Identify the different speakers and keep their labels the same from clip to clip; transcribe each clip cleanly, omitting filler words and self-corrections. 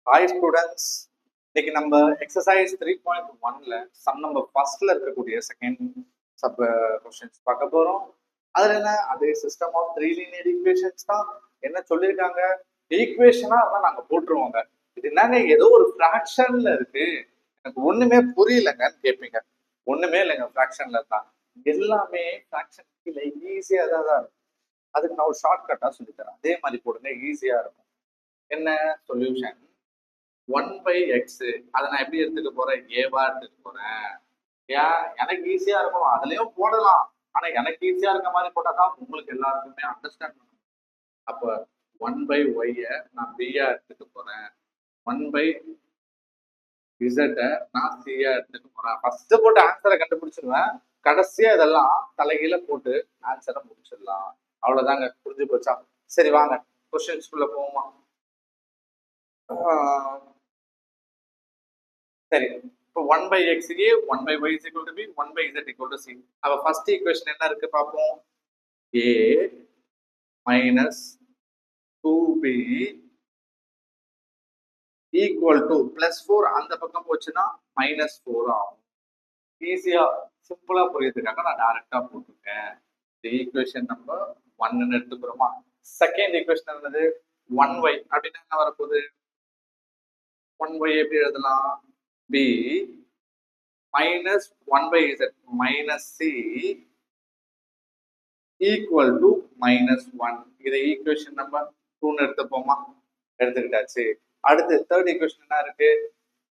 Speaker 1: Hi students, இன்னைக்கு நம்ம exercise 3.1ல sum number ஃபர்ஸ்ட்ல இருக்கக்கூடிய செகண்ட் சப் கொஸ்டின்ஸ் பார்க்க போறோம். அதுல என்ன, அதே system of three linear equations தான். என்ன சொல்லியிருக்காங்க, ஈக்குவேஷனா இருந்தா நாங்க போட்டுருவோங்க. இது என்னங்க ஏதோ ஒரு ஃபிராக்ஷன்ல இருக்கு, எனக்கு ஒண்ணுமே புரியலங்கன்னு கேட்பீங்க. ஒண்ணுமே இல்லைங்க, ஃபிராக்ஷன்ல தான் எல்லாமே. ஃபிராக்ஷன் கீழே ஈஸியா தான் இருக்கும். அதுக்கு நான் ஒரு ஷார்ட் கட்டா சொல்லித்தரேன், அதே மாதிரி போடுங்க, ஈஸியா இருக்கும். என்ன சொல்யூஷன், 1/x, அதை நான் எப்படி எடுத்துக்க போறேன், ஏவா எடுத்துக்க போறேன். ஏன், எனக்கு ஈஸியா இருக்கும், அதுலயும் போடலாம். ஆனா எனக்கு ஈஸியா இருக்க மாதிரி போட்டாதான் உங்களுக்கு எல்லாருக்குமே அண்டர்ஸ்டாண்ட் பண்ணும். அப்ப 1/y நான் பியா எடுத்துக்க போறேன், 1/z நான் சியா எடுத்துக்க போறேன். ஃபர்ஸ்ட் போட்டு ஆன்சரை கண்டுபிடிச்சிருவேன், கடைசியா இதெல்லாம் தலைகீழ போட்டு ஆன்சரை முடிச்சிடலாம். அவ்வளவுதாங்க, புரிஞ்சு போச்சா? சரி வாங்க கொஸ்டின்ஸ்குள்ள போவோமா. சரி, இப்போ 1/x க்கு 1/y is equal to b, 1/z equal to c. அப்ப ஃபர்ஸ்ட் ஈக்குவேஷன் என்ன இருக்கு பாப்போம். a minus 2b equal to plus 4, அந்த பக்கம் போச்சுன்னா minus 4 ஆகும். ஈஸியா சிம்பிளா புரியுதுக்காக நான் டைரக்டா போட்டுருக்கேன். இந்த ஈக்குவேஷன் நம்பர் 1 எடுத்துக்கிறோமா. செகண்ட் ஈக்குவேஷன் என்னது, 1y அப்படின்னா என்ன வரப்போகுது, 1y எப்படி எழுதலாம், b minus 1/z minus c equal to minus 1. இதை ஈக்குவேஷன் நம்பர் 2 எடுத்துப்போமா. எடுத்துக்கிட்டாச்சு. அடுத்து தேர்ட் ஈக்குவேஷன் என்ன இருக்கு,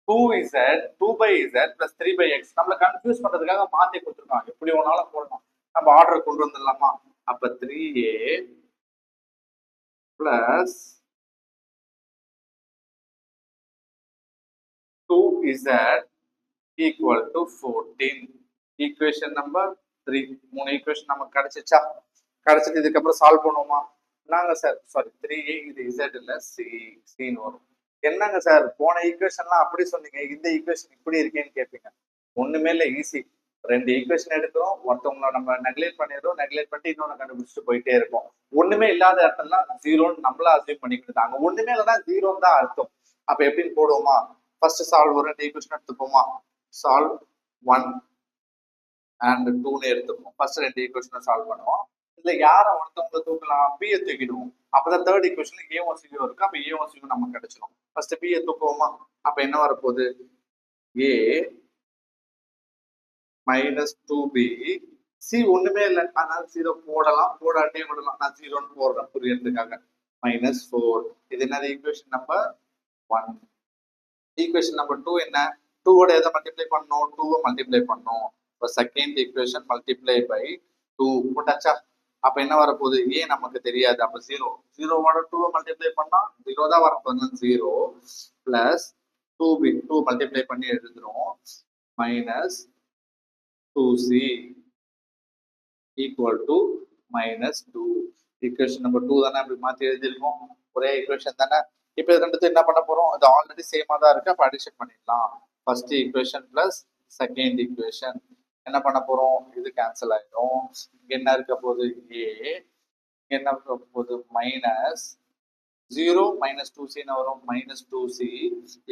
Speaker 1: 2z 2/z plus 3/x. நம்மள கன்ஃபியூஸ் பண்றதுக்காக மாத்தி கொடுத்துருக்காங்க, எப்படி ஒன்னாலும் போடலாம். நம்ம ஆர்டர் கொண்டு வந்துடலாமா. அப்ப 3a plus 2z equal to 14. Equation number 3. 3 equation நமக்கு கிடைச்சிச்சா. கிடைச்சிட்டு இதுக்கப்புறம் சால்வ் பண்ணுவோமா. நாங்க சார் சாரி 3a, இது z இல்ல c வரும். என்னங்க சார் போன ஈக்குவேஷன்லாம் அப்படி சொன்னீங்க, இந்த ஈக்குவேஷன் இப்படி இருக்கேன்னு கேட்பீங்க. ஒண்ணுமே இல்லை, ஈஸி. ரெண்டு ஈக்குவேஷன் எடுக்கிறோம், ஒருத்தவங்களை நம்ம நெக்லேட் பண்ணிடுறோம், நெக்லேட் பண்ணிட்டு இன்னொன்று கண்டுபிடிச்சிட்டு போயிட்டே இருக்கோம். ஒண்ணுமே இல்லாத இடத்துலாம் ஜீரோன்னு நம்மளா அசியூம் பண்ணிக்கிட்டு தாங்க. ஒண்ணுமே இல்லைன்னா ஜீரோன்னு தான் அர்த்தம். அப்ப எப்படின்னு போடுவோமா. ஃபர்ஸ்ட் சால்வ் ஒரு ரெண்டு ஈக்குவேஷன் எடுத்துப்போமா. சால்வ் 1 and 2 எடுத்துப்போம். ஃபர்ஸ்ட் ரெண்டு ஈக்குவேஷனை சால்வ் பண்ணுவோம். இதுல யாரை ஒருத்தவங்களை தூக்கலாம், பியை தூக்கிடுவோம். அப்பதான் தேர்ட் ஈக்குவேஷன்ல ஏவும் சியும் இருக்கு, அப்ப ஏவும் சியும் நமக்கு கிடைச்சிடும். ஃபர்ஸ்ட் பியை தூக்குவோமா. அப்ப என்ன வரப்போகுது, a minus 2b, c ஒண்ணுமே இல்லை, அதனால 0 போடலாம், போடாட்டே விடலாம். நான் 0ன்னு போடுறேன் புரியறதுக்காக. minus 4. இது என்னது, ஈக்குவேஷன் நம்பர் 1. ஈக்குவேஷன் நம்பர் 2 என்ன, 2 ஓட எதை மல்டிப்ளை பண்ணணும், 2 மல்டிப்ளை பண்ணணும். இப்போ செகண்ட் ஈக்குவேஷன் மல்டிப்ளை பை 2 போட்டாச்சா. அப்ப என்ன வரப்போகுது, ஏ நமக்கு தெரியாது, அப்ப 0. 0 2 மல்டிப்ளை பண்ணா 0 தான் வரப்போகுது. 0 பிளஸ் 2b 2 மல்டிப்ளை பண்ணி எழுதுறோம், minus 2c equal to minus 2. Equation number 2 தானே அப்படி மாத்தி எழுதிருக்கோம், ஒரே ஈக்குவேஷன் தானே. இப்போ இது ரெண்டுத்தையும் என்ன பண்ண போறோம், இது ஆல்ரெடி சேமா தான் இருக்கு, அப்ப அடிஷன் பண்ணிடலாம். First equation plus second equation என்ன பண்ண போறோம், இது கேன்சல் ஆயிடும். என்ன இருக்க போகுது, ஏ என்ன இருக்க போகுது, மைனஸ் 0 minus 2c வரும், minus 2c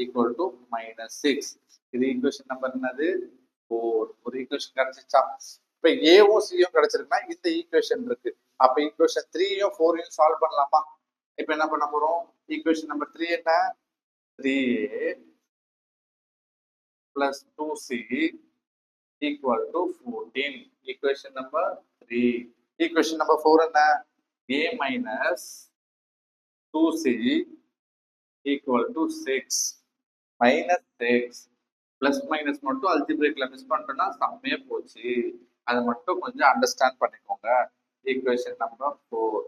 Speaker 1: equal to minus 6. இது ஈக்குவேஷன் நம்பர் என்னது, 4. ஒரு ஈக்குவேஷன் கிடைச்சிச்சா. இப்ப ஏவும் சியும் கிடைச்சிருக்குன்னா இந்த ஈக்குவேஷன் இருக்கு. அப்ப ஈக்குவேஷன் 3யும் 4யும் சால்வ் பண்ணலாமா. இப்ப என்ன பண்ண போறோம், ஈக்குவேஷன் நம்பர் 3 என்ன, 3a plus 2c equal to 14. equation number 3. equation number 4 என்ன, a minus 2c equal to 6. minus 6 plus minus மட்டும் அல்ஜிப்ரேக்ல மிஸ் பண்ணிட்டோம்னா சம்மே போச்சு, அதை மட்டும் கொஞ்சம் அண்டர்ஸ்டாண்ட் பண்ணிக்கோங்க. Equation number 4.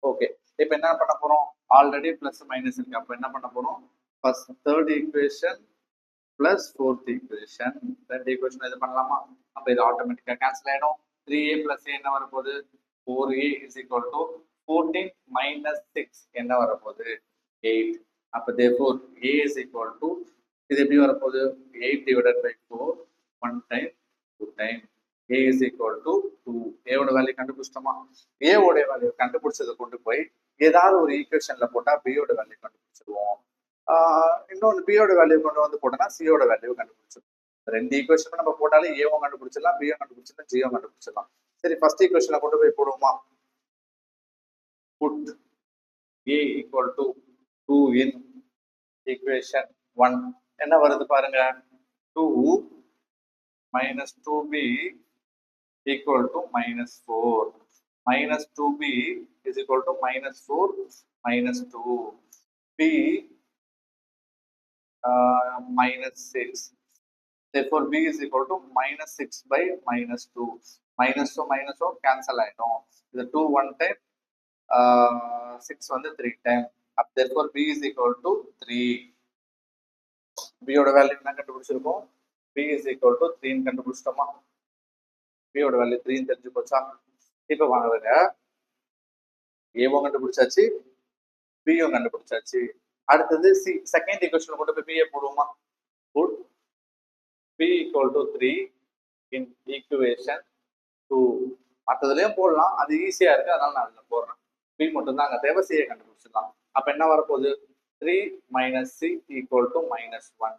Speaker 1: ஓகே, இப்போ என்ன பண்ண போறோம், ஆல்ரெடி பிளஸ் மைனஸ் இருக்கு, அப்ப என்ன பண்ண போறோம், first third equation plus fourth equation, ரெண்டு ஈக்குவேஷன் இது பண்ணலாமா. அப்ப இது ஆட்டோமேட்டிக்கா கேன்சல் ஆயிடும். 3a plus a என்ன வரப்போகுது, 4a is equal to 14 minus 6 என்ன வரப்போகுது, 8. அப்ப therefore a is equal to, இது எப்படி வரப்போகுது, 8 divided by 4, 1 time 2 time, a is equal to 2. a ஓட வேல்யூ கண்டுபிடிச்சிட்டோமா. a ஓட வேல்யூ கண்டுபிடிச்சதை கொண்டு போய் ஏதாவது ஒரு ஈக்குவேஷன்ல போட்டா b ஓட வேல்யூ கண்டுபிடிச்சிருவோம். இன்னொன்று பியோட வேல்யூ கொண்டு வந்து போட்டோம்னா சியோட வேல்யூ கண்டுபிடிச்சிடும். ரெண்டு ஈக்குவேஷன் நம்ம போட்டாலே ஏவும் கண்டுபிடிச்சிடலாம், பியும் கண்டுபிடிச்சிடலாம், ஜியும் கண்டுபிடிச்சிடலாம். சரி, ஃபர்ஸ்ட் ஈக்குவேஷனை கொண்டு போய் போடுவோமா? Put a equal to 2 in equation 1. என்ன வருது பாருங்க, 2 minus 2b equal to minus 4. Minus 2b is equal to minus 4 minus 2. b minus 6. Therefore b is equal to minus 6 by minus 2. Minus to minus cancel ஆயிடும். இது 2 1 time, 6 வந்து 3 time. Therefore b is equal to 3. b ஓட value என்ன கண்டுபிடிச்சிருக்கோம்? b is equal to 3 ன்னு கண்டுபிடிச்சிட்டோமா? b ஓட value 3 ன்னு தெரிஞ்சு போச்சா? இப்போ வாங்குறங்க, a கண்டுபிடிச்சாச்சு, b கண்டுபிடிச்சாச்சு. அடுத்தது சி செகண்ட் ஈக்குவேஷன் கொண்டு போய் b போடுவோமா? Put b equal to 3 in equation 2. மற்றதுலயும் போடலாம், அது ஈஸியா இருக்கு, அதனால நான் அதுல போடுறேன். b மட்டும் தான் அங்க தேவை, c கண்டுபிடிச்சிடலாம். அப்ப என்ன வரப்போகுது? 3 minus c equal to minus 1.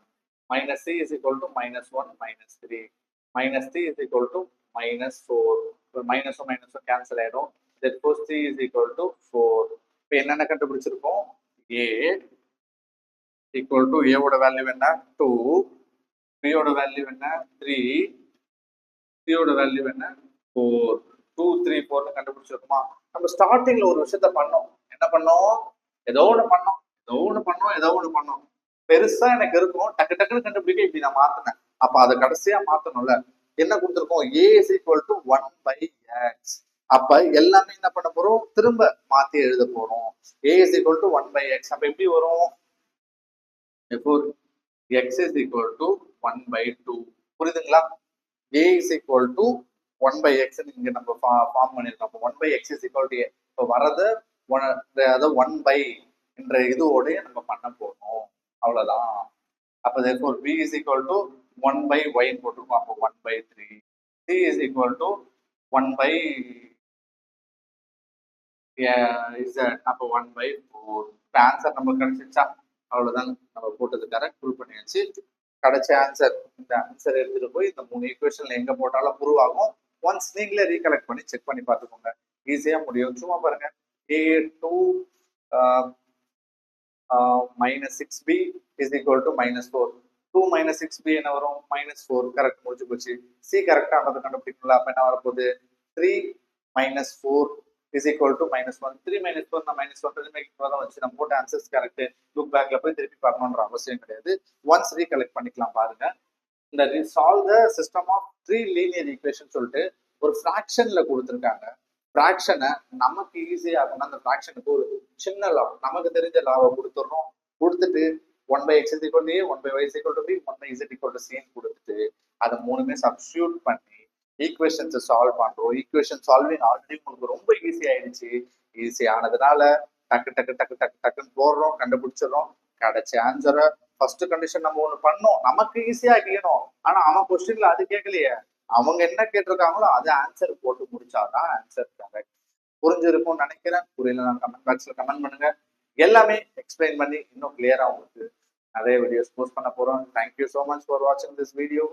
Speaker 1: Minus c is equal to minus 1 minus 3. Minus c is equal to minus 4. So minus cancel ஆயிடும். Therefore c is equal to 4. இப்போ என்னென்ன கண்டுபிடிச்சிருக்கோம்? a equal to a ஓட value என்ன? 2. b ஓட value என்ன? 3. c ஓட value என்ன? 4. 2 3 4 கண்டுபிடிச்சிருக்கோமா? நம்ம ஸ்டார்டிங்ல ஒரு விஷயத்த பண்ணோம். என்ன பண்ணோம்? ஏதோ ஒண்ணு பண்ணோம். பெருசா எனக்கு இருக்கும், டக்கு டக்குன்னு கண்டுபிடிக்க இப்படி நான் மாத்தினேன். அப்ப அதை கடைசியா மாத்தணும்ல. என்ன கொடுத்துருக்கோம்? a is equal to 1 by x. அப்ப எல்லாமே என்ன பண்ண போறோம்? திரும்ப மாத்தி எழுத போறோம். a is equal to 1 by x. அப்ப எப்படி வரும்? therefore x is equal to 1 by 2. புரியுதுங்களா? a is equal to 1 by x இங்க நம்ம ஃபார்ம் பண்ணிருக்கோம். அப்ப 1 by x is equal to a. இப்போ வரது 1 by என்ற இதோட நம்ம பண்ண போறோம், அவ்வளவுதான். அப்ப therefore b is equal to 1 by y போட்டுருக்கோம். அப்போ 1 by 3. c is equal to 1 by z. அப்போ 1 by 4. இப்போ ஆன்சர் நம்ம கிடைச்சிச்சா? அவ்வளவுதான், நம்ம போட்டது கரெக்ட், ப்ரூவ் பண்ணியாச்சு. கிடைச்ச ஆன்சர், இந்த ஆன்சர் எடுத்துட்டு போய் இந்த 3 ஈக்குவேஷன்ல எங்க போட்டாலும் ப்ரூவ் ஆகும். ஒன்ஸ் நீங்களே ரீகலெக்ட் பண்ணி செக் பண்ணி பார்த்துக்கோங்க, ஈஸியா முடியும். சும்மா பாருங்க, a2 minus 6b is equal to minus 4. 2 minus 6b என்ன வரும்? minus 4. கரெக்ட், முடிஞ்சு போச்சு. c கரெக்டா ஆனது கண்டுபிடிக்கணும்ல. அப்ப என்ன வரப்போகுது? 3 minus 4 is equal to minus 1. 3 minus 4 நான் minus 1 தான் வச்சு நம்ம போட்ட ஆன்சர்ஸ் கரெக்ட். லுக் பேக்ல போய் திருப்பி பார்க்கணுன்ற அவசியம் கிடையாது. ஒன்ஸ் ரீகலெக்ட் பண்ணிக்கலாம் பாருங்க. இந்த solve the system of 3 linear equation சொல்லிட்டு ஒரு ஃபிராக்ஷன்ல கொடுத்துருக்காங்க. ஃபிராக்ஷனை நமக்கு ஈஸியா இருக்கணும். அந்த ஃபிராக்ஷனுக்கு ஒரு சின்ன லா, நமக்கு தெரிஞ்ச லாவை கொடுத்துடணும். கொடுத்துட்டு 1 by x is equal to a, 1 by y is equal to b, 1 by z equal to c கொடுத்துட்டு அதை மூணுமே சப்ஸ்டியூட் பண்ணி ஈக்குவேஷன்ஸ் சால்வ் பண்றோம். ஈக்குவேஷன் சால்விங் ஆல்ரெடி உங்களுக்கு ரொம்ப ஈஸி ஆயிடுச்சு. ஈஸி ஆனதுனால டக்குன்னு போடுறோம், கண்டுபிடிச்சிடறோம். கிடைச்ச ஆன்சரை ஃபர்ஸ்ட் கண்டிஷன் நம்ம ஒண்ணு பண்ணோம், நமக்கு ஈஸியா கேட்கணும். ஆனா அவன் கொஸ்டின்ல அது கேட்கலையே, அவங்க என்ன கேட்டிருக்காங்களோ அதை ஆன்சர் போட்டு முடிச்சாதான் ஆன்சர் கரெக்ட். புரிஞ்சிருக்கும்னு நினைக்கிறேன். புரியல கமெண்ட் பாக்ஸ்ல கமெண்ட் பண்ணுங்க. எல்லாமே எக்ஸ்பிளைன் பண்ணி இன்னும் கிளியரா உங்களுக்கு நிறைய வீடியோஸ் போஸ்ட் பண்ண போறோம். தேங்க்யூ ஸோ மச் ஃபார் வாட்சிங் திஸ் வீடியோ.